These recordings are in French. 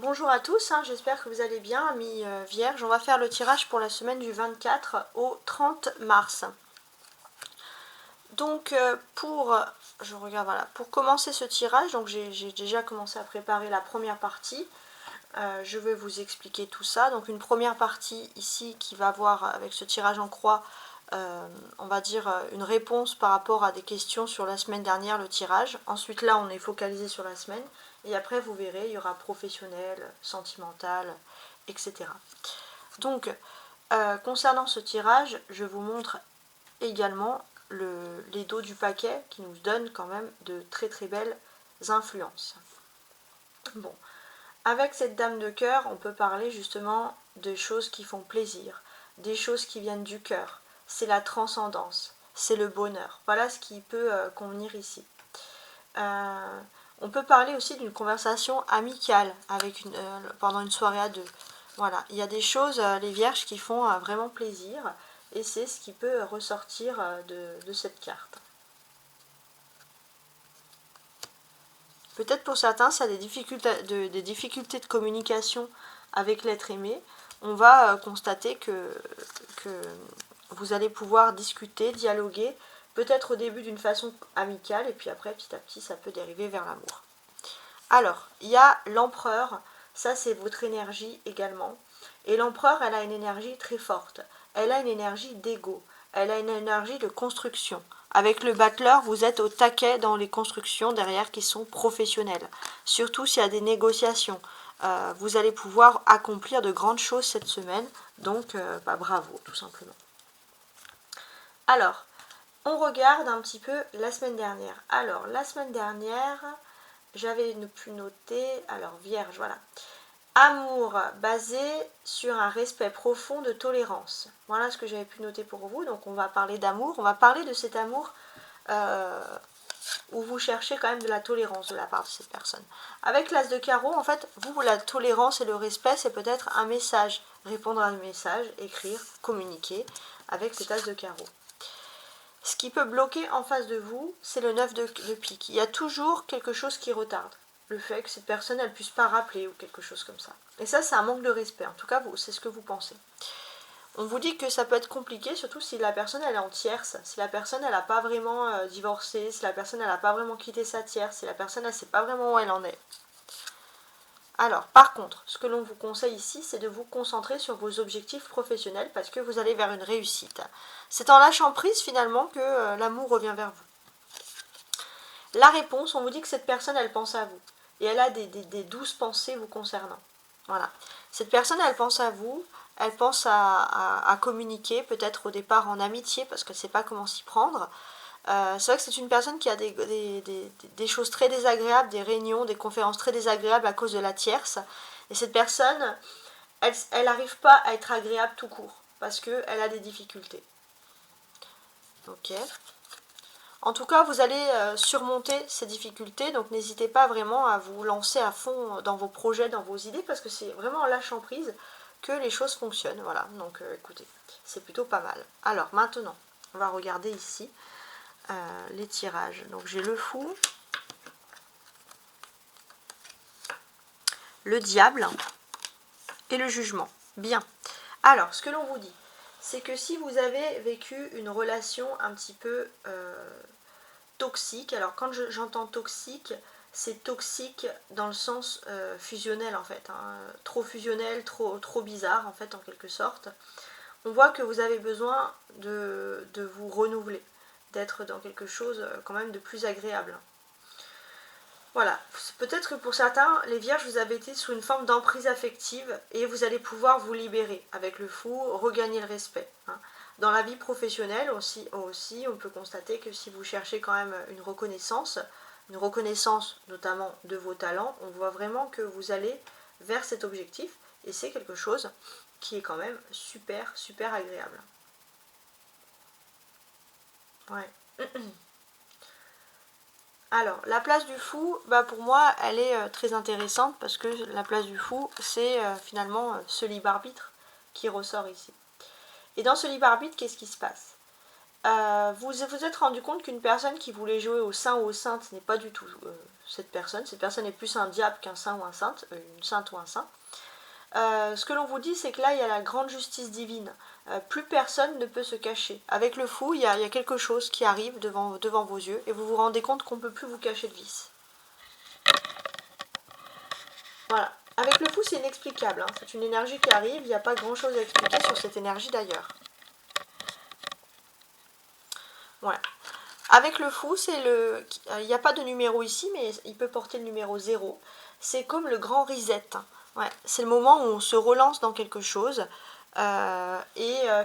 Bonjour à tous, j'espère que vous allez bien, amis vierges. On va faire le tirage pour la semaine du 24 au 30 mars. Donc je regarde, voilà, pour commencer ce tirage, donc j'ai déjà commencé à préparer la première partie. Je vais vous expliquer tout ça. Donc une première partie ici qui va voir avec ce tirage en croix, on va dire une réponse par rapport à des questions sur la semaine dernière, le tirage. Ensuite là on est focalisé sur la semaine. Et après vous verrez, il y aura professionnel, sentimental, etc. Donc concernant ce tirage, je vous montre également les dos du paquet qui nous donnent quand même de très très belles influences. Bon. Avec cette dame de cœur, on peut parler justement de choses qui font plaisir, des choses qui viennent du cœur. C'est la transcendance, c'est le bonheur. Voilà ce qui peut convenir ici. On peut parler aussi d'une conversation amicale avec pendant une soirée à deux. Voilà, il y a des choses, les vierges, qui font vraiment plaisir et c'est ce qui peut ressortir de cette carte. Peut-être pour certains, ça a des difficultés de communication avec l'être aimé. On va constater que vous allez pouvoir discuter, dialoguer, peut-être au début d'une façon amicale, et puis après, petit à petit, ça peut dériver vers l'amour. Alors, il y a l'empereur, ça c'est votre énergie également. Et l'empereur, elle a une énergie très forte. Elle a une énergie d'ego. Elle a une énergie de construction. Avec le battleur, vous êtes au taquet dans les constructions derrière qui sont professionnelles. Surtout s'il y a des négociations. Vous allez pouvoir accomplir de grandes choses cette semaine. Donc, bravo, tout simplement. Alors, on regarde un petit peu la semaine dernière. Alors, la semaine dernière, j'avais pu noter, alors Vierge, voilà. Amour basé sur un respect profond de tolérance. Voilà ce que j'avais pu noter pour vous. Donc on va parler d'amour. On va parler de cet amour où vous cherchez quand même de la tolérance de la part de cette personne. Avec l'as de carreau, en fait, vous, la tolérance et le respect, c'est peut-être un message. Répondre à un message, écrire, communiquer avec cet as de carreau. Ce qui peut bloquer en face de vous, c'est le 9 de pique. Il y a toujours quelque chose qui retarde. Le fait que cette personne, elle ne puisse pas rappeler ou quelque chose comme ça. Et ça, c'est un manque de respect. En tout cas, c'est ce que vous pensez. On vous dit que ça peut être compliqué, surtout si la personne, elle est en tierce. Si la personne, elle n'a pas vraiment divorcé, si la personne, elle n'a pas vraiment quitté sa tierce, si la personne, elle ne sait pas vraiment où elle en est. Alors, par contre, ce que l'on vous conseille ici, c'est de vous concentrer sur vos objectifs professionnels parce que vous allez vers une réussite. C'est en lâchant prise, finalement, que l'amour revient vers vous. La réponse, on vous dit que cette personne, elle pense à vous. Et elle a des douces pensées vous concernant. Voilà. Cette personne, elle pense à vous, elle pense à communiquer, peut-être au départ en amitié, parce qu'elle ne sait pas comment s'y prendre. C'est vrai que c'est une personne qui a des choses très désagréables, des réunions, des conférences très désagréables à cause de la tierce. Et cette personne, elle n'arrive pas à être agréable tout court, parce qu'elle a des difficultés. Ok. En tout cas, vous allez surmonter ces difficultés, donc n'hésitez pas vraiment à vous lancer à fond dans vos projets, dans vos idées, parce que c'est vraiment en lâchant prise que les choses fonctionnent. Voilà, donc écoutez, c'est plutôt pas mal. Alors maintenant, on va regarder ici les tirages. Donc j'ai le fou, le diable et le jugement. Bien. Alors, ce que l'on vous dit, c'est que si vous avez vécu une relation un petit peu toxique, alors quand j'entends toxique, c'est toxique dans le sens fusionnel en fait, trop fusionnel, trop bizarre en fait en quelque sorte. On voit que vous avez besoin de vous renouveler, d'être dans quelque chose quand même de plus agréable. Voilà, peut-être que pour certains, les vierges, vous avez été sous une forme d'emprise affective et vous allez pouvoir vous libérer avec le fou, regagner le respect. Dans la vie professionnelle aussi, on peut constater que si vous cherchez quand même une reconnaissance notamment de vos talents, on voit vraiment que vous allez vers cet objectif et c'est quelque chose qui est quand même super, super agréable. Ouais. Alors, la place du fou, pour moi, elle est très intéressante parce que la place du fou, c'est finalement ce libre arbitre qui ressort ici. Et dans ce libre arbitre, qu'est-ce qui se passe ? Vous vous êtes rendu compte qu'une personne qui voulait jouer au saint ou aux saintes n'est pas du tout cette personne. Cette personne est plus un diable qu'un saint ou un sainte, une sainte ou un saint. Ce que l'on vous dit, c'est que là, il y a la grande justice divine. Plus personne ne peut se cacher. Avec le fou, il y a quelque chose qui arrive devant vos yeux et vous vous rendez compte qu'on ne peut plus vous cacher de vice. Voilà. Avec le fou, c'est inexplicable. Hein. C'est une énergie qui arrive. Il n'y a pas grand-chose à expliquer sur cette énergie d'ailleurs. Voilà. Avec le fou, il n'y a pas de numéro ici, mais il peut porter le numéro 0. C'est comme le grand reset. Ouais. C'est le moment où on se relance dans quelque chose.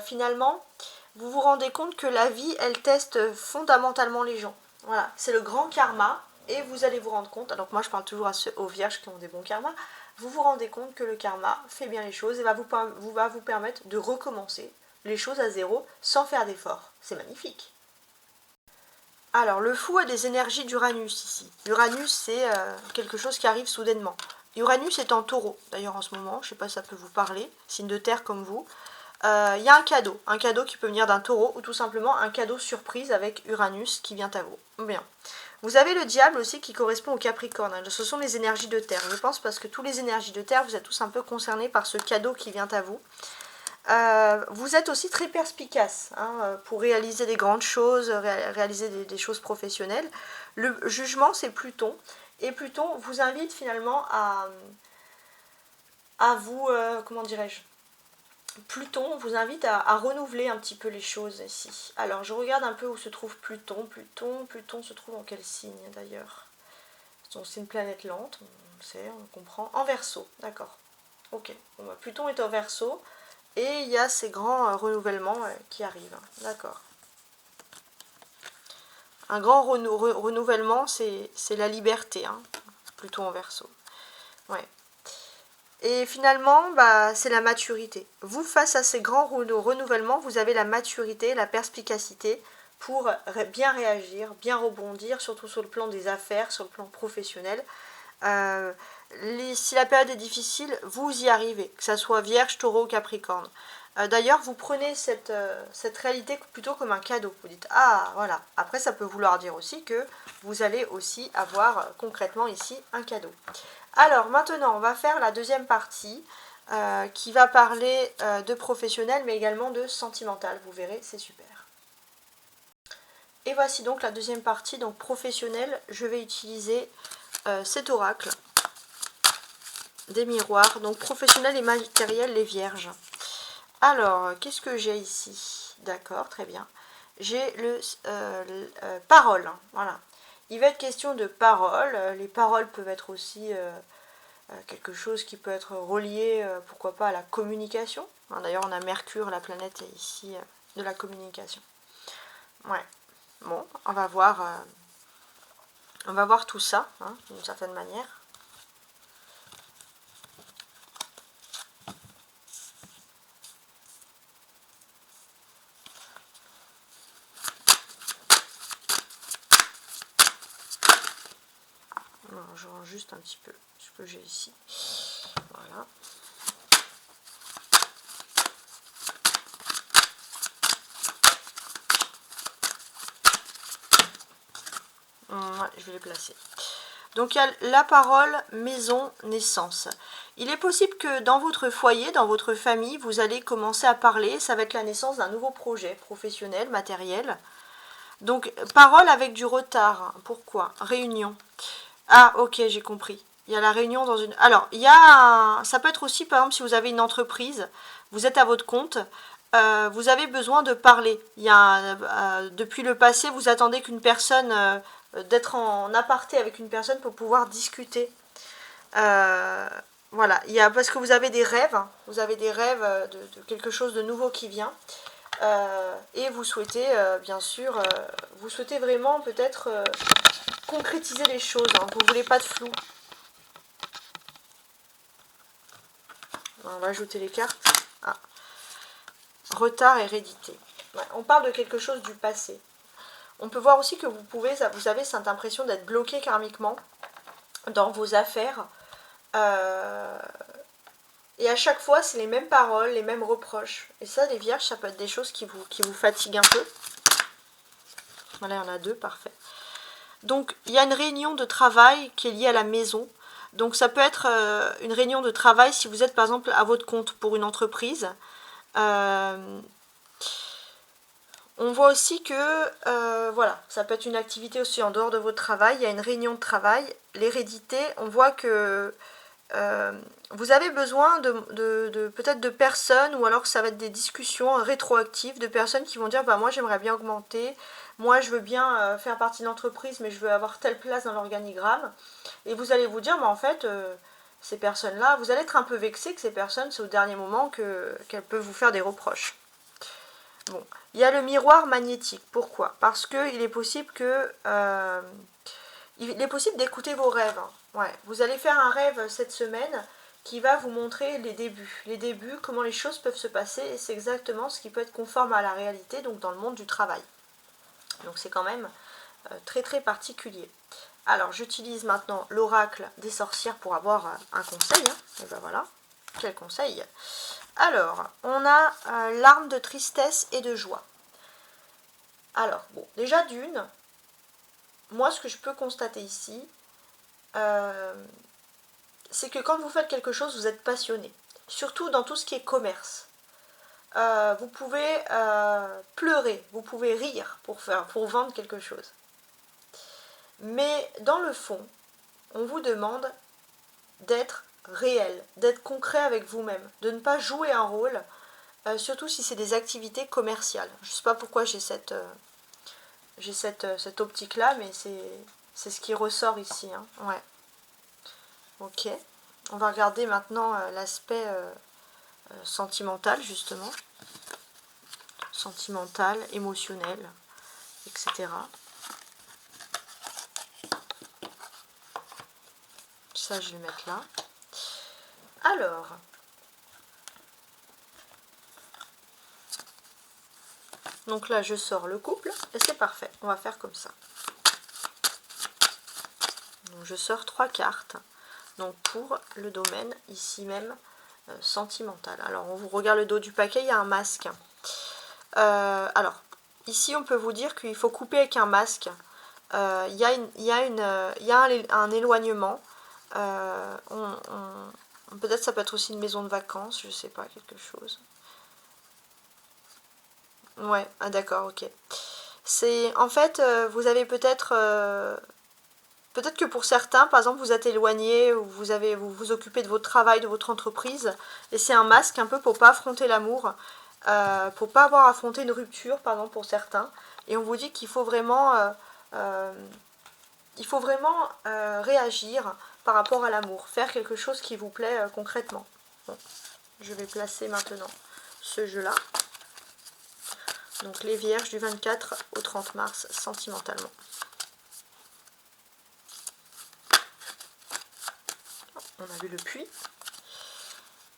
Finalement, vous vous rendez compte que la vie, elle teste fondamentalement les gens. Voilà. C'est le grand karma. Et vous allez vous rendre compte, donc moi je parle toujours aux vierges qui ont des bons karmas, vous vous rendez compte que le karma fait bien les choses et va vous permettre de recommencer les choses à zéro sans faire d'efforts. C'est magnifique. Alors, le fou a des énergies d'Uranus ici. Uranus, c'est quelque chose qui arrive soudainement. Uranus est en taureau, d'ailleurs en ce moment, je ne sais pas si ça peut vous parler, signe de terre comme vous. Il y a un cadeau qui peut venir d'un taureau ou tout simplement un cadeau surprise avec Uranus qui vient à vous. Bien. Vous avez le diable aussi qui correspond au Capricorne. Ce sont les énergies de terre, je pense, parce que tous les énergies de terre, vous êtes tous un peu concernés par ce cadeau qui vient à vous. Vous êtes aussi très perspicace pour réaliser des grandes choses, réaliser des choses professionnelles. Le jugement, c'est Pluton. Et Pluton vous invite finalement à vous, comment dirais-je, Pluton vous invite à renouveler un petit peu les choses ici. Alors, je regarde un peu où se trouve Pluton. Pluton se trouve en quel signe d'ailleurs? C'est une planète lente, on le sait, on comprend. En Verseau, d'accord. Ok, bon, bah, Pluton est en Verseau et il y a ces grands renouvellements qui arrivent. D'accord. Un grand renouvellement, c'est la liberté, hein. Pluton en Verseau. Ouais. Et finalement, bah, c'est la maturité. Vous, face à ces grands renouvellements, vous avez la maturité, la perspicacité pour bien réagir, bien rebondir, surtout sur le plan des affaires, sur le plan professionnel. Si la période est difficile, vous y arrivez, que ce soit Vierge, Taureau, Capricorne. D'ailleurs, vous prenez cette réalité plutôt comme un cadeau. Vous dites, ah, voilà. Après, ça peut vouloir dire aussi que vous allez aussi avoir concrètement ici un cadeau. Alors, maintenant, on va faire la deuxième partie qui va parler de professionnel, mais également de sentimental. Vous verrez, c'est super. Et voici donc la deuxième partie, donc professionnel. Je vais utiliser cet oracle des miroirs, donc professionnel et matériel, les vierges. Alors, qu'est-ce que j'ai ici? D'accord, très bien. J'ai le parole, voilà. Il va être question de parole. Les paroles peuvent être aussi quelque chose qui peut être relié, pourquoi pas, à la communication. D'ailleurs, on a Mercure, la planète ici, de la communication. Ouais. Bon, on va voir tout ça, hein, d'une certaine manière. Alors, je range juste un petit peu ce que j'ai ici. Voilà. Ouais, je vais les placer. Donc il y a la parole, maison, naissance. Il est possible que dans votre foyer, dans votre famille, vous allez commencer à parler. Ça va être la naissance d'un nouveau projet professionnel, matériel. Donc parole avec du retard. Pourquoi? Réunion. Ah, ok, j'ai compris. Il y a la réunion dans une... Alors, il y a ça peut être aussi, par exemple, si vous avez une entreprise, vous êtes à votre compte, vous avez besoin de parler. Il y a, depuis le passé, vous attendez qu'une personne... d'être en aparté avec une personne pour pouvoir discuter. Voilà, parce que vous avez des rêves, hein, de quelque chose de nouveau qui vient. Et vous souhaitez, bien sûr, vous souhaitez vraiment peut-être concrétiser les choses. Hein, vous ne voulez pas de flou. On va ajouter les cartes. Ah. Retard, hérédité. Ouais, on parle de quelque chose du passé. On peut voir aussi que vous avez cette impression d'être bloqué karmiquement dans vos affaires. Et à chaque fois, c'est les mêmes paroles, les mêmes reproches. Et ça, les vierges, ça peut être des choses qui vous fatiguent un peu. Voilà, il y en a deux, parfait. Donc il y a une réunion de travail qui est liée à la maison. Donc ça peut être une réunion de travail si vous êtes par exemple à votre compte pour une entreprise. On voit aussi que, voilà, ça peut être une activité aussi en dehors de votre travail. Il y a une réunion de travail. L'hérédité, on voit que vous avez besoin peut-être de personnes, ou alors ça va être des discussions rétroactives de personnes qui vont dire bah moi j'aimerais bien augmenter, moi je veux bien faire partie de l'entreprise mais je veux avoir telle place dans l'organigramme, et vous allez vous dire bah en fait ces personnes là, vous allez être un peu vexé que ces personnes c'est au dernier moment qu'elles peuvent vous faire des reproches. Bon, il y a le miroir magnétique. Pourquoi? Parce qu'il est possible il est possible d'écouter vos rêves. Ouais. Vous allez faire un rêve cette semaine qui va vous montrer les débuts, comment les choses peuvent se passer, et c'est exactement ce qui peut être conforme à la réalité, donc dans le monde du travail. Donc c'est quand même très très particulier. Alors j'utilise maintenant l'oracle des sorcières pour avoir un conseil. Et ben voilà, quel conseil? Alors, on a l'arme de tristesse et de joie. Alors, bon, déjà d'une, moi ce que je peux constater ici, c'est que quand vous faites quelque chose, vous êtes passionné. Surtout dans tout ce qui est commerce. Vous pouvez pleurer, vous pouvez rire pour vendre quelque chose. Mais dans le fond, on vous demande d'être réel, d'être concret avec vous-même, de ne pas jouer un rôle, surtout si c'est des activités commerciales. Je ne sais pas pourquoi j'ai cette optique-là, mais c'est ce qui ressort ici. Hein. Ouais. Ok. On va regarder maintenant l'aspect sentimental, justement. Sentimental, émotionnel, etc. Ça, je vais le mettre là. Alors, donc là, je sors le couple, et c'est parfait. On va faire comme ça. Donc, je sors 3 cartes. Donc, pour le domaine, ici même, sentimental. Alors, on vous regarde le dos du paquet, il y a un masque. Alors, ici, on peut vous dire qu'il faut couper avec un masque. Il y a un éloignement. Peut-être ça peut être aussi une maison de vacances, je sais pas, quelque chose. Ouais, ah d'accord, ok. C'est en fait, vous avez peut-être que pour certains, par exemple, vous êtes éloigné, ou vous vous occupez de votre travail, de votre entreprise, et c'est un masque un peu pour pas affronter l'amour, pour pas avoir affronté une rupture, par exemple, pour certains. Et on vous dit qu'il faut vraiment, réagir par rapport à l'amour, faire quelque chose qui vous plaît concrètement. Bon, je vais placer maintenant ce jeu-là. Donc les vierges du 24 au 30 mars, sentimentalement. On a vu le puits.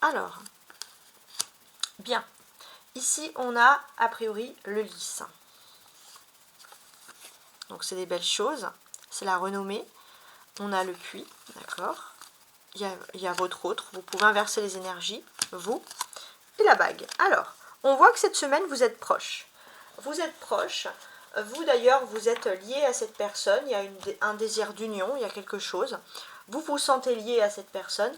Alors, bien. Ici, on a a priori le lys. Donc c'est des belles choses. C'est la renommée. On a le puits, d'accord. Il y a votre autre. Vous pouvez inverser les énergies, vous. Et la bague. Alors, on voit que cette semaine, vous êtes proche. Vous êtes proche. Vous d'ailleurs, vous êtes lié à cette personne. Il y a un désir d'union, il y a quelque chose. Vous vous sentez lié à cette personne.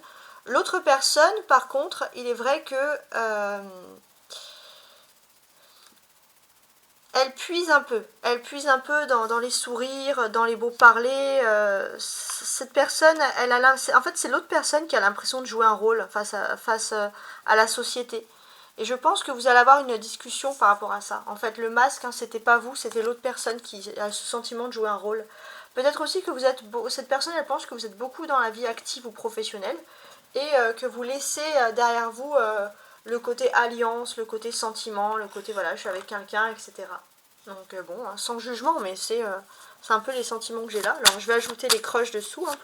L'autre personne, par contre, il est vrai que elle puise un peu. Elle puise un peu dans les sourires, dans les beaux parlers. Cette personne, en fait, c'est l'autre personne qui a l'impression de jouer un rôle face à la société. Et je pense que vous allez avoir une discussion par rapport à ça. En fait, le masque, hein, c'était pas vous, c'était l'autre personne qui a ce sentiment de jouer un rôle. Peut-être aussi que cette personne, elle pense que vous êtes beaucoup dans la vie active ou professionnelle, et que vous laissez derrière vous le côté alliance, le côté sentiment, le côté voilà, je suis avec quelqu'un, etc. Donc bon, hein, sans jugement, mais c'est un peu les sentiments que j'ai là. Alors je vais ajouter les crushs dessous hein,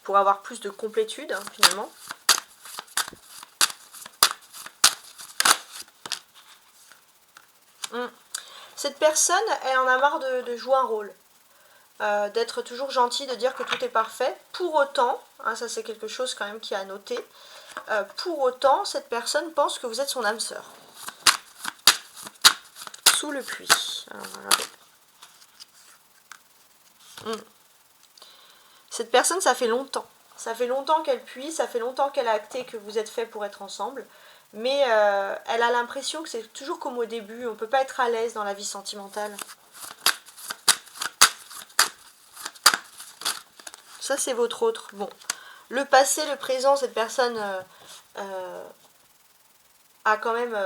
pour avoir plus de complétude hein, finalement. Cette personne, elle en a marre de jouer un rôle. D'être toujours gentil, de dire que tout est parfait. Pour autant, hein, ça c'est quelque chose quand même qui est à noter, pour autant, cette personne pense que vous êtes son âme sœur. Sous le puits. Alors, regardez. Cette personne, ça fait longtemps. Ça fait longtemps qu'elle puise, ça fait longtemps qu'elle a acté que vous êtes fait pour être ensemble. Mais elle a l'impression que c'est toujours comme au début, on ne peut pas être à l'aise dans la vie sentimentale. Ça, c'est votre autre. Bon, le passé, le présent, cette personne a quand même...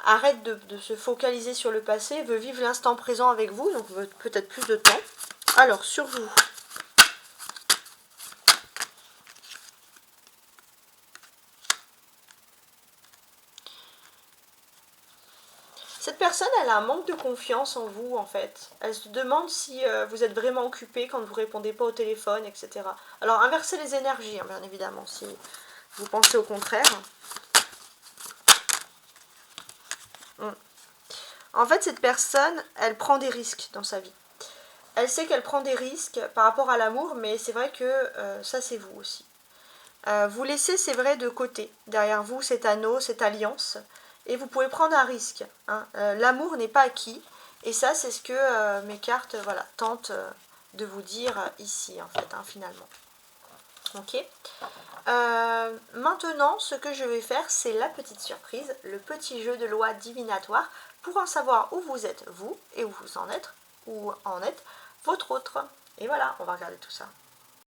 arrête de se focaliser sur le passé, veut vivre l'instant présent avec vous, donc veut peut-être plus de temps. Alors, sur vous. Cette personne, elle a un manque de confiance en vous, en fait. Elle se demande si vous êtes vraiment occupé quand vous ne répondez pas au téléphone, etc. Alors, inversez les énergies, hein, bien évidemment, si vous pensez au contraire. En fait, cette personne, elle prend des risques dans sa vie. Elle sait qu'elle prend des risques par rapport à l'amour, mais c'est vrai que ça, c'est vous aussi. Vous laissez, c'est vrai, de côté, derrière vous, cet anneau, cette alliance, et vous pouvez prendre un risque. Hein. L'amour n'est pas acquis, et ça, c'est ce que mes cartes tentent de vous dire ici, en fait, hein, finalement. Ok. Maintenant, ce que je vais faire, c'est la petite surprise, le petit jeu de loi divinatoire, pour en savoir où vous êtes, vous, et où vous en êtes, votre autre. Et voilà, on va regarder tout ça.